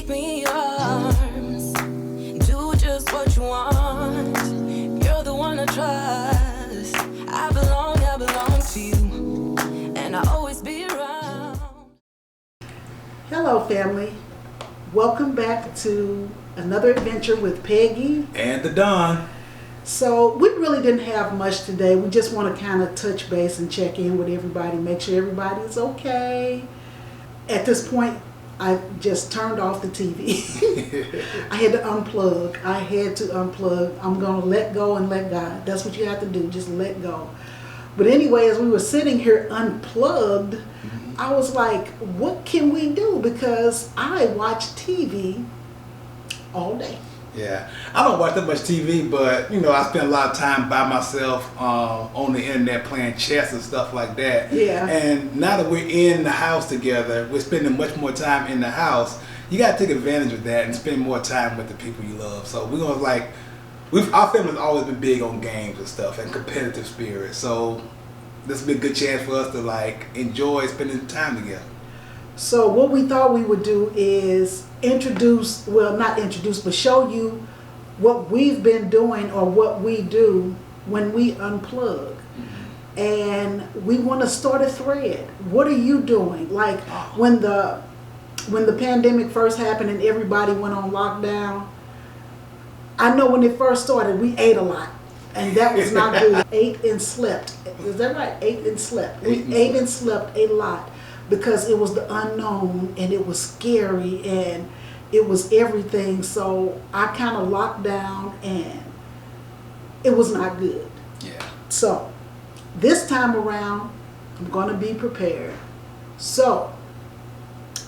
keep me in your arms. Do just what you want. You're the one I trust. I belong to you, and I'll always be around. Hello, family. Welcome back to another adventure with Peggy and the Don. So we really didn't have much today. We just want to kind of touch base and check in with everybody, make sure everybody is okay. At this point, I just turned off the TV. I had to unplug. I'm going to let go and let God. That's what you have to do, just let go. But anyway, as we were sitting here unplugged, I was like, what can we do? Because I watch TV all day. Yeah, I don't watch that much TV, but I spend a lot of time by myself on the internet playing chess and stuff like that. Yeah. And now that we're in the house together, we're spending much more time in the house. You got to take advantage of that and spend more time with the people you love. So we're gonna our family's always been big on games and stuff and competitive spirit. So this will be a good chance for us to enjoy spending time together. So what we thought we would do is show you what we've been doing or what we do when we unplug. Mm-hmm. And we want to start a thread. What are you doing? When the pandemic first happened and everybody went on lockdown, I know when it first started, we ate a lot. And that was not good. Ate and slept. Is that right? Ate and slept. We ate and slept a lot. Because it was the unknown and it was scary and it was everything. So I kind of locked down and it was not good. Yeah. So this time around, I'm going to be prepared. So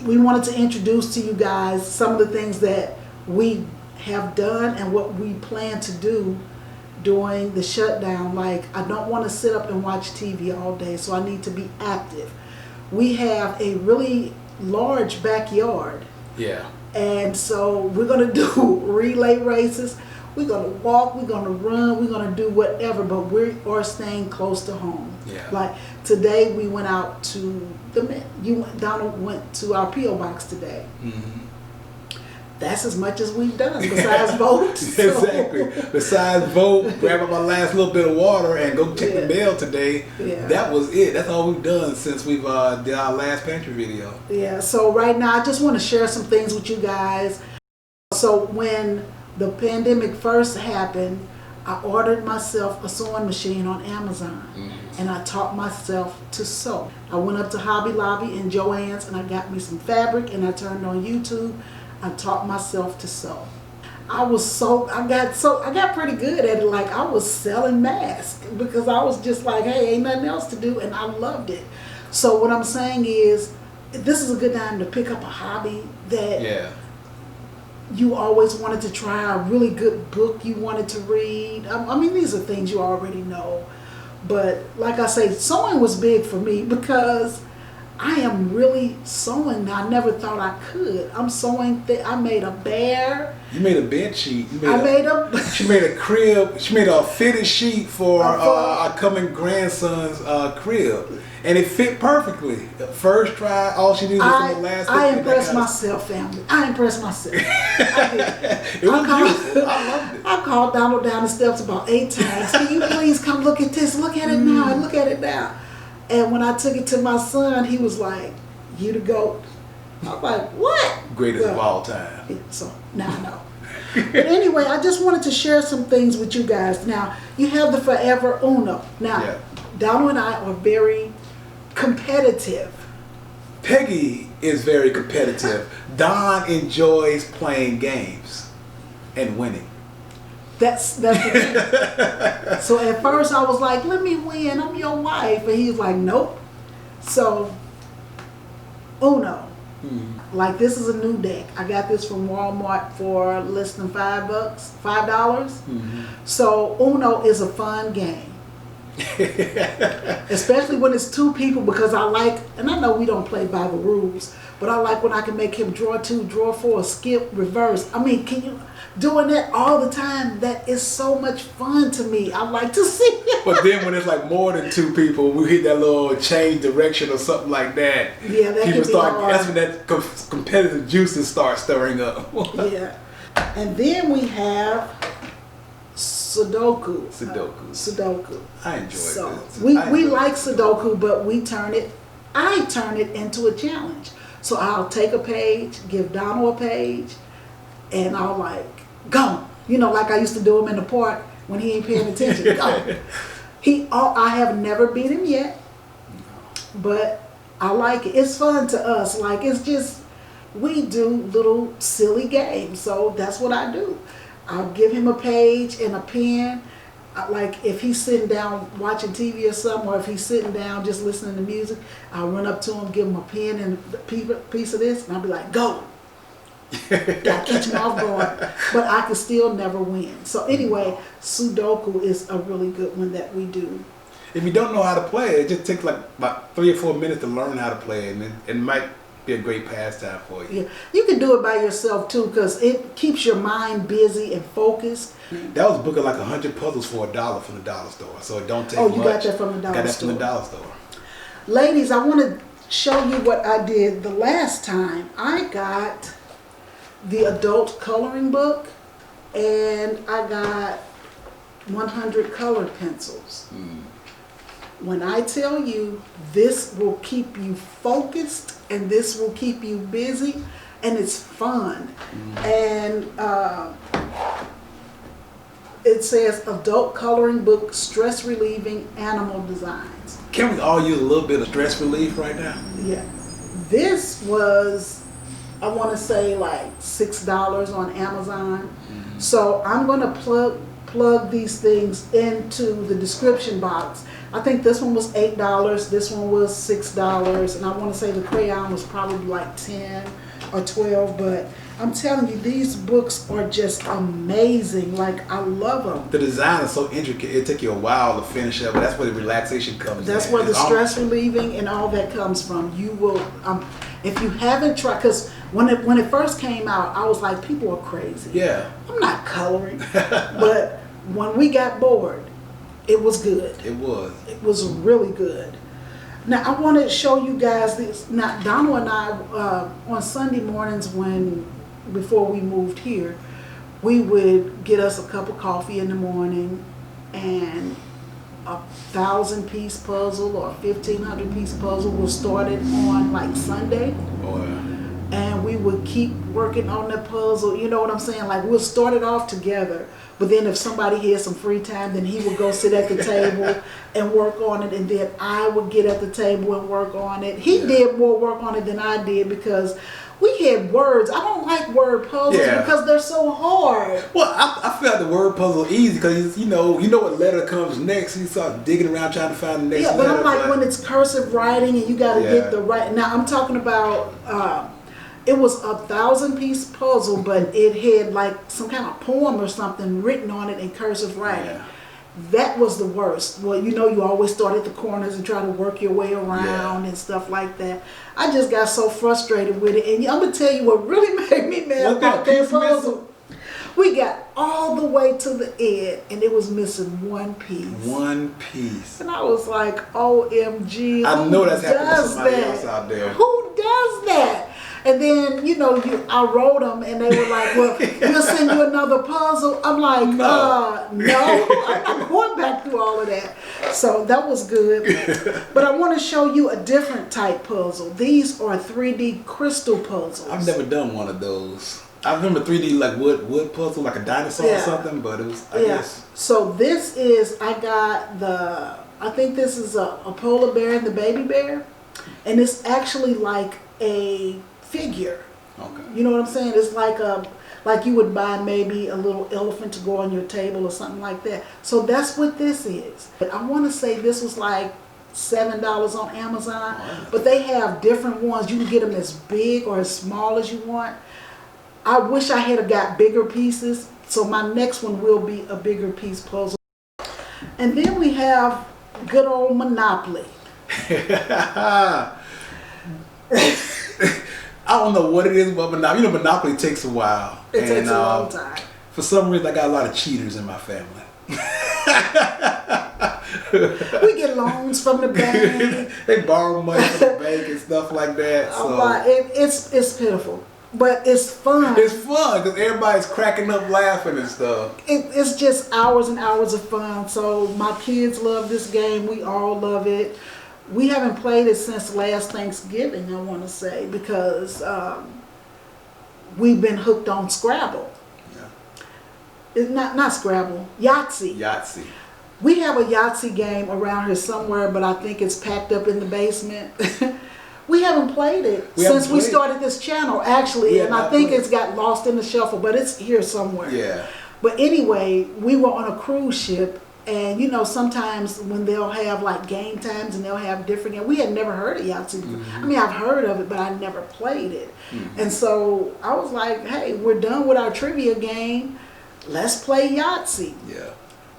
we wanted to introduce to you guys some of the things that we have done and what we plan to do during the shutdown. I don't want to sit up and watch TV all day, so I need to be active. We have a really large backyard. Yeah. And so we're going to do relay races. We're going to walk, we're going to run, we're going to do whatever, but we are staying close to home. Yeah. Today we went out to Donald went to our P.O. box today. Mm-hmm. That's as much as we've done besides vote. Exactly. Besides vote, grab up my last little bit of water and go check the mail today. Yeah. That was it. That's all we've done since we've did our last pantry video. Yeah. So right now I just want to share some things with you guys. So when the pandemic first happened, I ordered myself a sewing machine on Amazon. Mm-hmm. And I taught myself to sew. I went up to Hobby Lobby and Joann's and I got me some fabric and I turned on YouTube. I taught myself to sew. I got pretty good at it. I was selling masks because I was just hey, ain't nothing else to do, and I loved it. So what I'm saying is, this is a good time to pick up a hobby that you always wanted to try, a really good book you wanted to read. I mean, these are things you already know. But like I say, sewing was big for me because I am really sewing now. I never thought I could. I'm sewing. I made a bear. You made a bed sheet. She made a crib. She made a fitted sheet for our coming grandson's crib, and it fit perfectly. First try, all she needed was the last. I impressed myself, family. I impressed myself. It was beautiful. I loved it. I called Donald down the steps about 8 times. Can you please come look at this? Look at it now. Look at it now. And when I took it to my son, he was like, "You the GOAT." I'm like, "What?" Greatest of all time. So now I know. But anyway, I just wanted to share some things with you guys. Now, you have the Forever Uno. Now, Donald and I are very competitive. Peggy is very competitive. Don enjoys playing games and winning. That's the thing. So at first I was like, let me win, I'm your wife. And he was like, nope. So, Uno. Mm-hmm. This is a new deck. I got this from Walmart for less than $5. $5. Mm-hmm. So Uno is a fun game. Especially when it's two people, because I like, and I know we don't play by the rules, but I like when I can make him draw 2, draw 4, skip, reverse. I mean, can you doing that all the time? That is so much fun to me. I like to see it. But then when it's like more than 2 people, we hit that little change direction or something like that. Yeah, that people can be start. hard. That's when that competitive juices start stirring up. Yeah. And then we have Sudoku. Sudoku. I enjoy this. this. We like Sudoku, but I turn it into a challenge. So I'll take a page, give Donald a page, and I'll like, go. You know, like I used to do him in the park when he ain't paying attention. Go. I have never beat him yet, but I like it. It's fun to us. Like, it's just, we do little silly games. So that's what I do. I'll give him a page and a pen. Like if he's sitting down watching TV or something, or if he's sitting down just listening to music, I'll run up to him, give him a pen and a piece of this, and I'll be like, go. Gotta catch him off guard. But I can still never win. So anyway, Sudoku is a really good one that we do. If you don't know how to play it just takes like about 3 or 4 minutes to learn how to play it, and it might be a great pastime for you. Yeah, you can do it by yourself too, because it keeps your mind busy and focused. That was booking like 100 puzzles for $1 from the dollar store, so it don't take much. Oh, you got that from the dollar store. Got that from the dollar store. Ladies, I want to show you what I did the last time. I got the adult coloring book, and I got 100 colored pencils. When I tell you, this will keep you focused and this will keep you busy, and it's fun. And it says adult coloring book, stress relieving animal designs. Can we all use a little bit of stress relief right now? Yeah. This was, I want to say like $6 on Amazon. So I'm going to plug these things into the description box. I think this one was $8, this one was $6, and I want to say the crayon was probably like 10 or 12, but I'm telling you, these books are just amazing. Like, I love them. The design is so intricate, it took you a while to finish up, but that's where the relaxation comes in. That's where the stress relieving and all that comes from. You will, if you haven't tried, because when it first came out, I was like, people are crazy. Yeah. I'm not coloring. But when we got bored, it was good. It was. It was really good. Now, I want to show you guys this. Now, Donald and I, on Sunday mornings before we moved here, we would get us a cup of coffee in the morning and a 1,000-piece puzzle or a 1,500-piece puzzle was started on like Sunday. Oh, yeah. And we would keep working on the puzzle. You know what I'm saying? Like, we'll start it off together. But then if somebody had some free time, then he would go sit at the table and work on it. And then I would get at the table and work on it. He did more work on it than I did because we had words. I don't like word puzzles because they're so hard. Well, I felt the word puzzle easy because you know what letter comes next. You start digging around trying to find the next letter. Yeah, but I'm like when it's cursive writing and you got to get the right. Now I'm talking about. It was a 1,000-piece puzzle, but it had like some kind of poem or something written on it in cursive writing. Yeah. That was the worst. Well, you know, you always start at the corners and try to work your way around and stuff like that. I just got so frustrated with it. And I'm going to tell you what really made me mad about that puzzle. We got all the way to the end, and it was missing one piece. One piece. And I was like, OMG, I know that's happening to somebody else out there. Who does that? And then, you know, I wrote them and they were like, well, we'll send you another puzzle. I'm like, no, I'm not going back through all of that. So that was good. But I want to show you a different type puzzle. These are 3D crystal puzzles. I've never done one of those. I remember 3D like wood puzzle, like a dinosaur or something, but it was, I guess. So this is, I think this is a polar bear and the baby bear. And it's actually like a figure. Okay. You know what I'm saying? It's like you would buy maybe a little elephant to go on your table or something like that. So that's what this is. But I want to say this was like $7 on Amazon, but they have different ones. You can get them as big or as small as you want. I wish I had got bigger pieces, so my next one will be a bigger piece puzzle. And then we have good old Monopoly. I don't know what it is about Monopoly. You know, Monopoly takes a while. It takes a long time. For some reason, I got a lot of cheaters in my family. We get loans from the bank. They borrow money from the bank and stuff like that. So It's pitiful, but it's fun. it's fun because everybody's cracking up, laughing and stuff. It's just hours and hours of fun. So my kids love this game. We all love it. We haven't played it since last Thanksgiving, I want to say, because we've been hooked on Scrabble. Yeah. It's not Scrabble, Yahtzee. Yahtzee. We have a Yahtzee game around here somewhere, but I think it's packed up in the basement. We haven't played it since we started this channel, actually, and I think it's got lost in the shuffle, but it's here somewhere. Yeah. But anyway, we were on a cruise ship, and you know, sometimes when they'll have like game times and they'll have different games, we had never heard of Yahtzee before. Mm-hmm. I mean, I've heard of it, but I never played it. Mm-hmm. And so I was like, hey, we're done with our trivia game. Let's play Yahtzee. Yeah.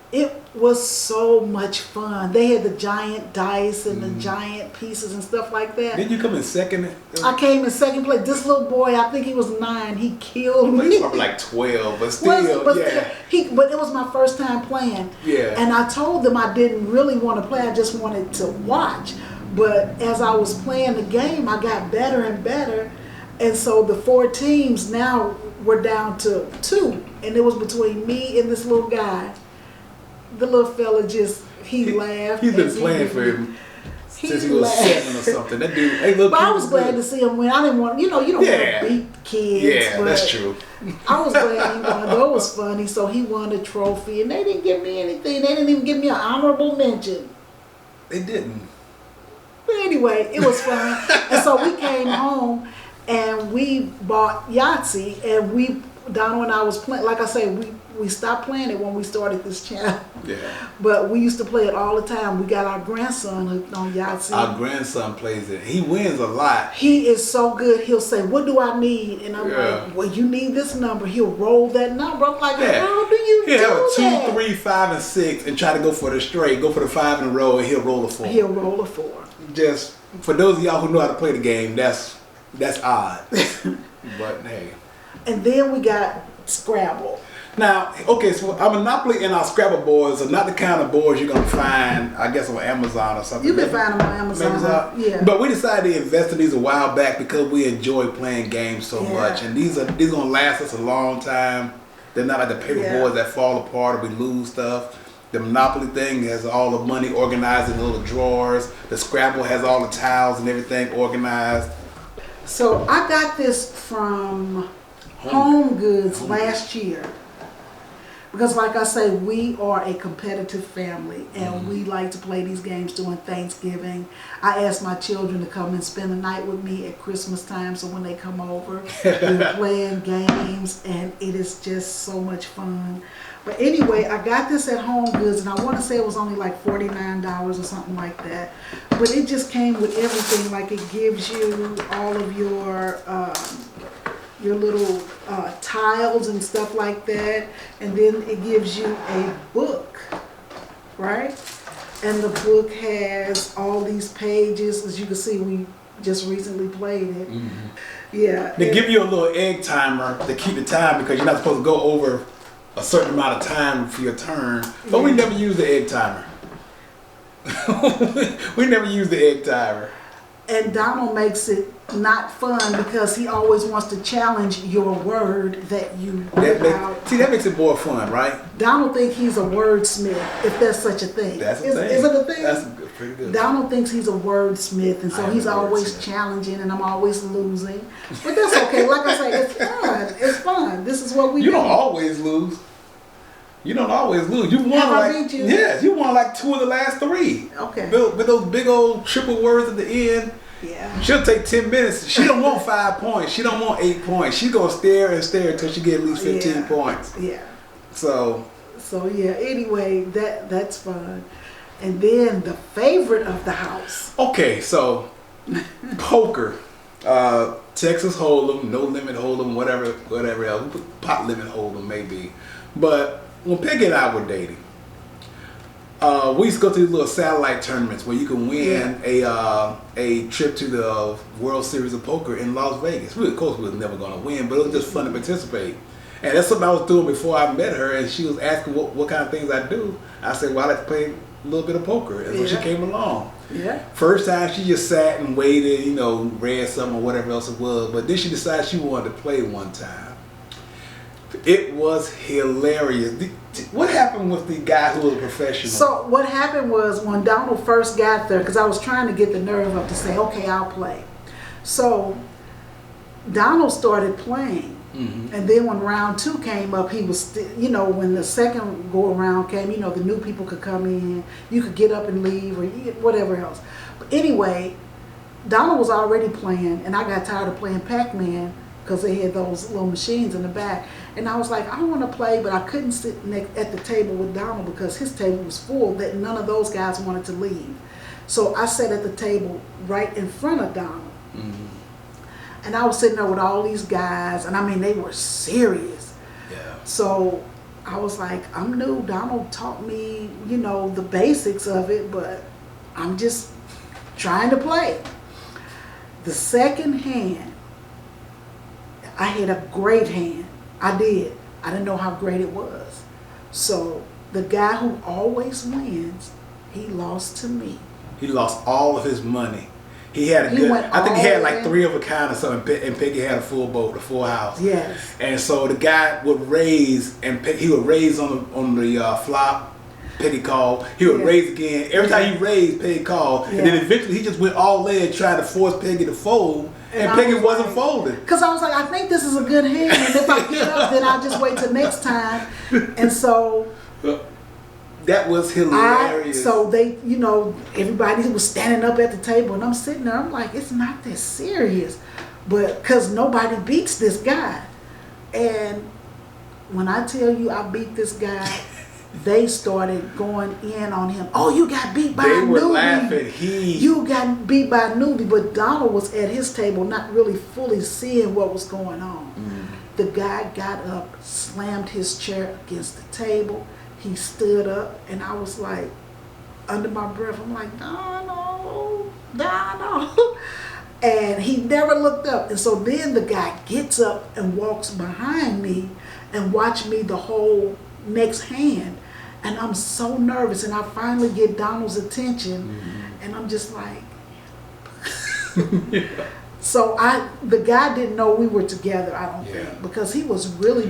It was so much fun. They had the giant dice and the giant pieces and stuff like that. Didn't you come in second? I came in second place. This little boy, I think he was 9. He killed me. Well, he's probably like 12, but still, But it was my first time playing. Yeah. And I told them I didn't really want to play. I just wanted to watch. But as I was playing the game, I got better and better. And so the 4 teams now were down to 2. And it was between me and this little guy. The little fella he laughed. He's been playing for him since he was 7 or something. That dude, hey, look. But I was glad to see him win. I didn't want, you don't want to beat kids. Yeah, but that's true. I was glad he won. That was funny. So he won a trophy, and they didn't give me anything. They didn't even give me an honorable mention. They didn't. But anyway, it was fun. And so we came home, and we bought Yahtzee, and Donald and I was playing. Like I say, we stopped playing it when we started this channel. Yeah. But we used to play it all the time. We got our grandson hooked on Yahtzee. Our grandson plays it. He wins a lot. He is so good. He'll say, "What do I need?" And I'm like, "Well, you need this number." He'll roll that number. I'm like, "How do you do that?" He'll have a 2, 3, 5, and 6 and try to go for the straight. Go for the 5 in a row, and he'll roll a 4. He'll roll a 4. Just for those of y'all who know how to play the game, that's odd. But hey. And then we got Scrabble. Now, okay, so our Monopoly and our Scrabble boards are not the kind of boards you're gonna find, I guess, on Amazon or something. You can find them on Amazon. Yeah. But we decided to invest in these a while back because we enjoy playing games so much, and these gonna last us a long time. They're not like the paper boards that fall apart or we lose stuff. The Monopoly thing has all the money organized in little drawers. The Scrabble has all the tiles and everything organized. So I got this from Home Goods last year. Because like I say, we are a competitive family, and we like to play these games during Thanksgiving. I asked my children to come and spend the night with me at Christmas time, so when they come over, we're playing games, and it is just so much fun. But anyway, I got this at Home Goods, and I want to say it was only like $49 or something like that. But it just came with everything. Like, it gives you all of your little tiles and stuff like that, and then it gives you a book, right? And the book has all these pages. As you can see, we just recently played it. Yeah. They give you a little egg timer to keep the time because you're not supposed to go over a certain amount of time for your turn. But we never use the egg timer. We never use the egg timer. And Donald makes it not fun because he always wants to challenge your word that you put out. See, that makes it more fun, right? Donald thinks he's a wordsmith, if that's such a thing. That's a thing. Is it a thing? That's pretty good. Donald thinks he's a wordsmith, and so he's always challenging, and I'm always losing. But that's okay. Like I say, it's fun. It's fun. This is what we do. You don't always lose. You don't always lose. You won you won like 2 of the last 3. Okay. With those big old triple words at the end. Yeah. She'll take 10 minutes. She don't want 5 points. She don't want 8 points. She's gonna stare and stare until she get at least 15 points. Yeah. So yeah. Anyway, that's fun. And then the favorite of the house. Okay, so poker, Texas Hold'em, No Limit Hold'em, whatever else. Pot Limit Hold'em maybe. But when Peggy and I were dating, We used to go to these little satellite tournaments where you can win a trip to the World Series of Poker in Las Vegas. We, of course, we was never going to win, but it was just fun to participate. And that's something I was doing before I met her, and she was asking what kind of things I do. I said, well, I like to play a little bit of poker. And so she came along. Yeah. First time, she just sat and waited, you know, read something or whatever else it was. But then she decided she wanted to play one time. It was hilarious. What happened with the guy who was a professional? So what happened was when Donald first got there, because I was trying to get the nerve up to say, okay, I'll play. So Donald started playing. Mm-hmm. And then when round 2 came up, he was still, you know, when the second go around came, you know, the new people could come in, you could get up and leave or whatever else. But anyway, Donald was already playing, and I got tired of playing Pac-Man because they had those little machines in the back. And I was like, I want to play, but I couldn't sit at the table with Donald because his table was full, that none of those guys wanted to leave. So I sat at the table right in front of Donald. Mm-hmm. And I was sitting there with all these guys, and I mean, they were serious. Yeah. So I was like, I'm new. Donald taught me, you know, the basics of it, but I'm just trying to play. The second hand, I had a great hand. I did. I didn't know how great it was. So the guy who always wins, he lost to me. He lost all of his money. He had a good, I think he had like 3 of a kind or something, and Peggy had a full boat, a full house. Yes. And so the guy would raise, and he would raise on the flop. Peggy called. He would raise again. Every time he raised, Peggy called. And then eventually he just went all in trying to force Peggy to fold. And Peggy wasn't folding. Because I was like, I think this is a good hand. And if I get up, then I'll just wait till next time. And so... That was hilarious. So they, you know, everybody was standing up at the table, and I'm sitting there. I'm like, it's not that serious, but because nobody beats this guy. And when I tell you I beat this guy, they started going in on him. Oh, you got beat by a newbie. They were laughing. You got beat by a newbie, but Donald was at his table, not really fully seeing what was going on. The guy got up, slammed his chair against the table. He stood up, and I was like, under my breath, I'm like, Donald. And he never looked up. And so then the guy gets up and walks behind me and watched me the whole next hand. And I'm so nervous, and I finally get Donald's attention, and I'm just like, So the guy didn't know we were together, I don't think, because he was really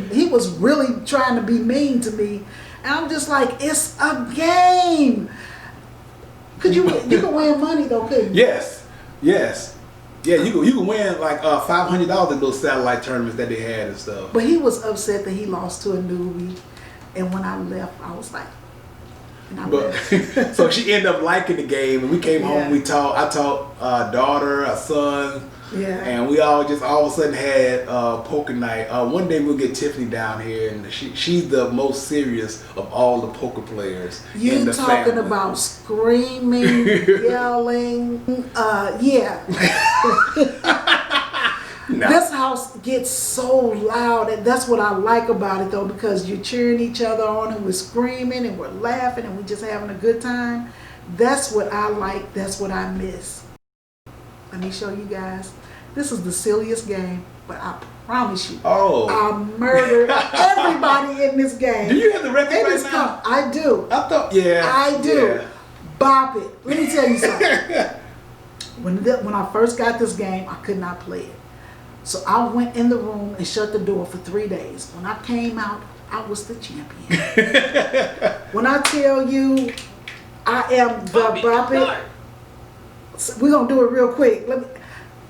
trying to be mean to me. And I'm just like, it's a game. You can win money though, couldn't you? Yes. Yeah, you can win like $500 in those satellite tournaments that they had and stuff. But he was upset that he lost to a newbie. And when I left, I was like, so she ended up liking the game, and we came home. I taught our daughter, our son, and we all of a sudden had poker night. One day we'll get Tiffany down here, and she's the most serious of all the poker players. You talking family. About screaming, yelling, No. This house gets so loud, and that's what I like about it though, because you're cheering each other on, and we're screaming and we're laughing and we're just having a good time. That's what I like. That's what I miss. Let me show you guys. This is the silliest game, but I promise you, I murdered everybody in this game. Do you have the record right now? I do. I thought, I do. Yeah. Bop It. Let me tell you something. When I first got this game, I could not play it. So I went in the room and shut the door for 3 days. When I came out, I was the champion. When I tell you, I am the Bop It. So we're gonna do it real quick.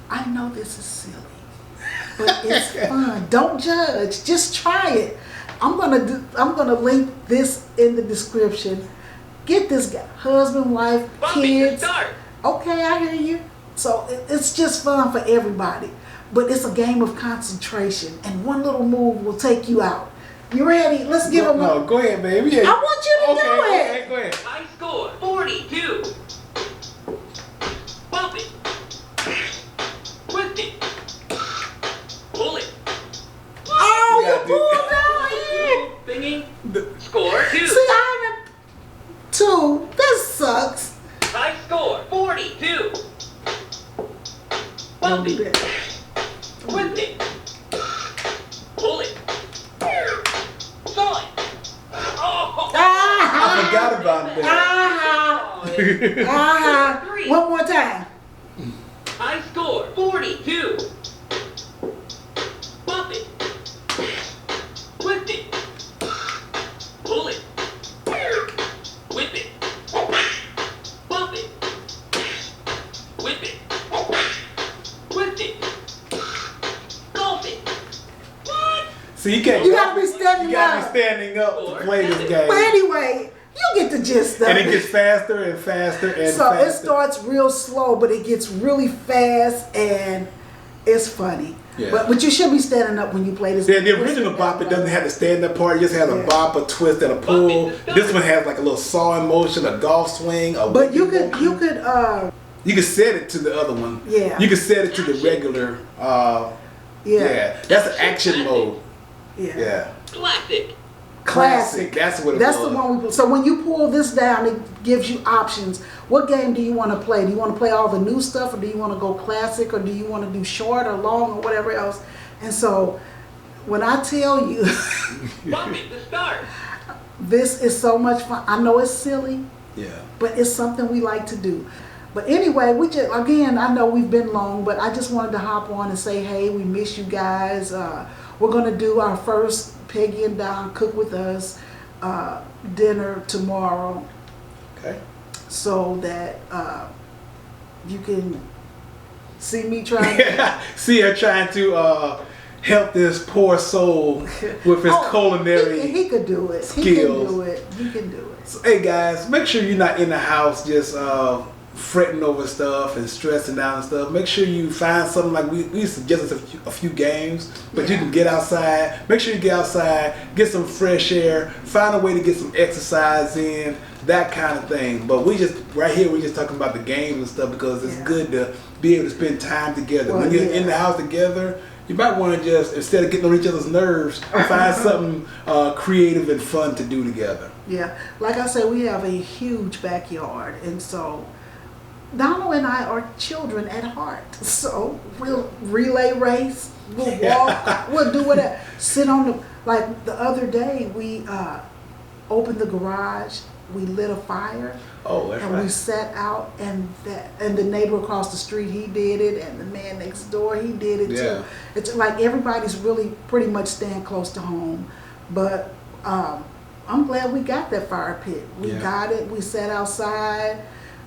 I know this is silly, but it's fun. Don't judge. Just try it. I'm gonna link this in the description. Get this guy, husband, wife, kids. Okay, I hear you. So it's just fun for everybody. But it's a game of concentration, and one little move will take you out. You ready? Let's give them. No, go ahead, baby. Yeah. I want you to do it. Okay, go ahead. I scored 42. Bump it. Twist it. Pull it. Oh, you pulled out. Thingy. Score 2. See, I have 2. Three. One more time. I score 42. Bop it. Twist it. Pull it. Whip it. Bop it. Whip it. Twist it. Golf it. What? See, you can't. You gotta be standing You gotta up. be standing up to play this game. But anyway, you get the gist of And it. it gets faster and faster and So faster. it starts real slow, but it gets really fast and it's funny. Yeah. But you should be standing up when you play this. Yeah, the original Bop It doesn't have the stand-up part. It just has a Yeah. bop, a twist, and a pull. This one has like a little sawing motion, a golf swing. But you could You can set it to the other one. Yeah. You can set it to the regular. Yeah. That's the action mode. Yeah. Classic. Classic. That's what it That's was. the one we put. So when you pull this down, it gives you options. What game do you want to play? Do you want to play all the new stuff, or do you want to go classic, or do you want to do short or long or whatever else? And so when I tell you, Bop it to start. this is so much fun. I know it's silly, Yeah. but it's something we like to do. But anyway, we just, again, I know we've been long, but I just wanted to hop on and say, hey, we miss you guys. We're going to do our first Pegi and Don Cook With Us dinner tomorrow, Okay. so that you can see me trying. See her trying to help this poor soul with his culinary. He could do it. He skills. can do it. He can do it. So, hey guys, make sure you're not in the house just fretting over stuff and stressing out and stuff. Make sure you find something like we suggested a few games, but you Yeah. can get outside. Make sure you get outside, get some fresh air, find a way to get some exercise in, that kind of thing. But we're just talking about the games and stuff because it's Yeah. good to be able to spend time together. Well, when you're yeah. in the house together, you might want to just, instead of getting on each other's nerves, find something creative and fun to do together. Yeah, like I said, we have a huge backyard, and so Donald and I are children at heart. So we'll relay race, we'll walk, we'll do whatever. Sit on the, like the other day, we opened the garage, we lit a fire, Oh, that's and we right. sat out, and the neighbor across the street, he did it, and the man next door, he did it Yeah. too. It's like everybody's really pretty much staying close to home, but I'm glad we got that fire pit. We Yeah. got it. We sat outside,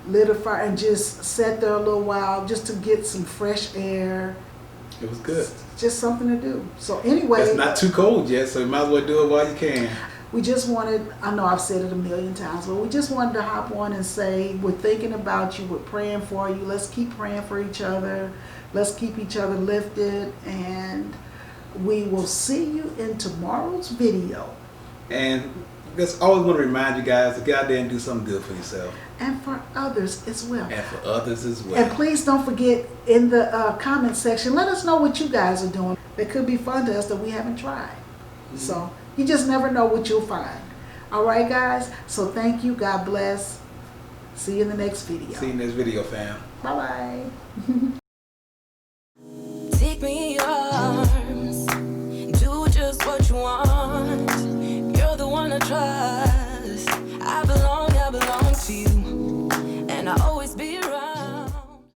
lit a fire, and just sat there a little while just to get some fresh air. It was good. Just something to do. So anyway, It's not too cold yet, so you might as well do it while you can. we just wanted, I know I've said it a million times, but we just wanted to hop on and say, we're thinking about you, we're praying for you. Let's keep praying for each other. Let's keep each other lifted, and we will see you in tomorrow's video. And just always want to remind you guys to get out there and do something good for yourself And for others as well. and for others as well. And please don't forget, in the comment section, let us know what you guys are doing. It could be fun to us that we haven't tried. So you just never know what you'll find. All right, guys. So thank you. God bless. See you in the next video. See you in this video, fam. Bye-bye.